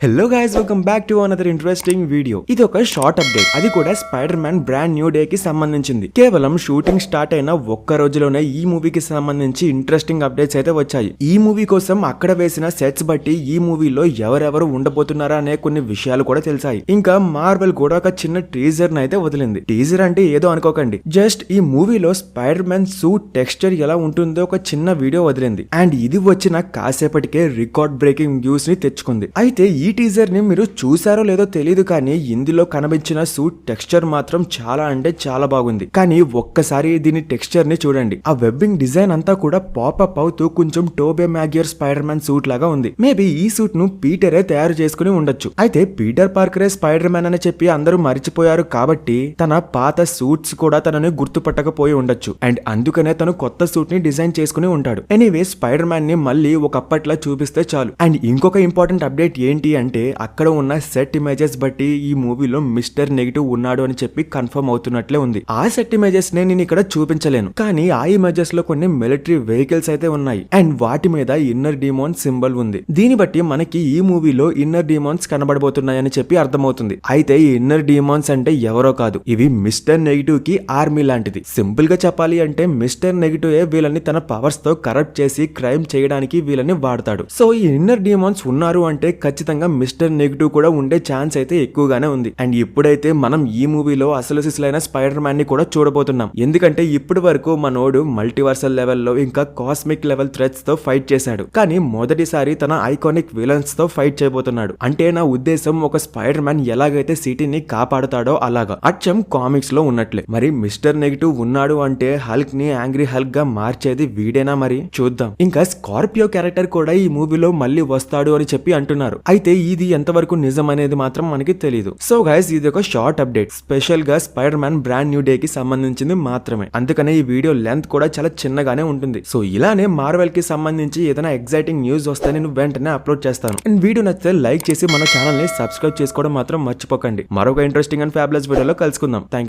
Hello guys, welcome back to another interesting video. ఇది ఒక short update, అది కూడా spider man brand new day కి సంబంధించింది. కేవలం షూటింగ్ స్టార్ట్ అయిన ఒక్క రోజులోనే ఈ మూవీకి సంబంధించి ఇంట్రెస్టింగ్ అప్డేట్స్ అయితే వచ్చాయి. ఈ మూవీ కోసం అక్కడ వేసిన సెట్స్ బట్టి ఈ మూవీలో ఎవరెవరు ఉండబోతున్నారా అనే కొన్ని విషయాలు కూడా తెలిసాయి. ఇంకా మార్వెల్ కూడా ఒక చిన్న టీజర్ అయితే వదిలింది. టీజర్ అంటే ఏదో అనుకోకండి, జస్ట్ ఈ మూవీలో స్పైడర్ మ్యాన్ సూట్ టెక్స్చర్ ఎలా ఉంటుందో ఒక చిన్న వీడియో వదిలింది. అండ్ ఇది వచ్చిన కాసేపటికే రికార్డ్ బ్రేకింగ్ న్యూస్ ని తెచ్చుకుంది. అయితే ఈ టీజర్ ని మీరు చూసారో లేదో తెలియదు, కానీ ఇందులో కనిపించిన సూట్ టెక్స్చర్ మాత్రం చాలా అంటే చాలా బాగుంది. కానీ ఒక్కసారి దీని టెక్స్చర్ ని చూడండి. ఆ వెబ్బింగ్ డిజైన్ అంతా కూడా పాపప్ అవుతూ కొంచెం టోబే మ్యాగ్యూర్ స్పైడర్ మ్యాన్ సూట్ లాగా ఉంది. మేబీ ఈ సూట్ ను పీటరే తయారు చేసుకుని ఉండొచ్చు. అయితే పీటర్ పార్కరే స్పైడర్ మ్యాన్ అని చెప్పి అందరూ మరిచిపోయారు కాబట్టి తన పాత సూట్స్ కూడా తనని గుర్తుపట్టకపోయి ఉండొచ్చు. అండ్ అందుకనే తను కొత్త సూట్ ని డిజైన్ చేసుకుని ఉంటాడు. ఎనీవే, స్పైడర్ మ్యాన్ ని మళ్ళీ ఒకప్పట్లా చూపిస్తే చాలు. అండ్ ఇంకొక ఇంపార్టెంట్ అప్డేట్ ఏంటి అంటే అక్కడ ఉన్న సెట్ ఇమేజెస్ బట్టి ఈ మూవీలో మిస్టర్ నెగిటివ్ ఉన్నాడు అని చెప్పి కన్ఫర్మ్ అవుతున్నట్లే ఉంది. ఆ సెట్ ఇమేజెస్ నే నేను ఇక్కడ చూపించలేను, కానీ ఆ ఇమేజెస్ లో కొన్ని మిలిటరీ వెహికల్స్ అయితే ఉన్నాయి. అండ్ వాటి మీద ఇన్నర్ డిమాన్ సింబల్ ఉంది. దీన్ని బట్టి మనకి ఈ మూవీలో ఇన్నర్ డిమాన్స్ కనబడబోతున్నాయని చెప్పి అర్థమవుతుంది. అయితే ఈ ఇన్నర్ డిమాన్స్ అంటే ఎవరో కాదు, ఇవి మిస్టర్ నెగిటివ్ కి ఆర్మీ లాంటిది. సింపుల్ గా చెప్పాలి అంటే మిస్టర్ నెగిటివ్ వీళ్ళని తన పవర్స్ తో కరప్ట్ చేసి క్రైమ్ చేయడానికి వీళ్ళని వాడతాడు. సో ఈ ఇన్నర్ డిమాన్స్ ఉన్నారు అంటే ఖచ్చితంగా మిస్టర్ నెగిటివ్ కూడా ఉండే ఛాన్స్ అయితే ఎక్కువగానే ఉంది. అండ్ ఇప్పుడైతే మనం ఈ మూవీలో అసలు సిసలైన స్పైడర్ మ్యాన్ ని కూడా చూడబోతున్నాం. ఎందుకంటే ఇప్పటి వరకు మనోడు మల్టీవర్సల్ లెవెల్లో ఇంకా కాస్మిక్ లెవెల్ థ్రెట్స్ తో ఫైట్ చేశాడు, కానీ మొదటిసారి తన ఐకానిక్ విలన్స్ తో ఫైట్ చేయబోతున్నాడు. అంటే నా ఉద్దేశం, ఒక స్పైడర్ మ్యాన్ ఎలాగైతే సిటీని కాపాడుతాడో అలాగా అచ్చం కామిక్స్ లో ఉన్నట్లే. మరి మిస్టర్ నెగిటివ్ ఉన్నాడు అంటే హల్క్ ని యాంగ్రీ హల్క్ గా మార్చేది వీడేనా? మరి చూద్దాం. ఇంకా స్కార్పియో క్యారెక్టర్ కూడా ఈ మూవీలో మళ్ళీ వస్తాడు అని చెప్పి అంటున్నారు. అయితే ఇది ఎంతవరకు నిజం అనేది మాత్రం మనకి తెలియదు. సో గైస్, ఇది ఒక షార్ట్ అప్డేట్, స్పెషల్ గా spider man brand new day కి సంబంధించింది మాత్రమే. అందుకనే ఈ వీడియో లెంత్ కూడా చాలా చిన్నగానే ఉంటుంది. సో ఇలానే మార్వెల్ కి సంబంధించి ఏదైనా ఎగ్జైటింగ్ న్యూస్ వస్తే నేను వెంటనే అప్లోడ్ చేస్తాను. అండ్ వీడియో నచ్చితే లైక్ చేసి మన ఛానల్ ని సబ్స్క్రైబ్ చేసుకోవడం మాత్రం మర్చిపోకండి. మరొక ఇంట్రెస్టింగ్ అండ్ ఫ్యాబులస్ వీడియోలో కలుసుకుందాం. Thank you.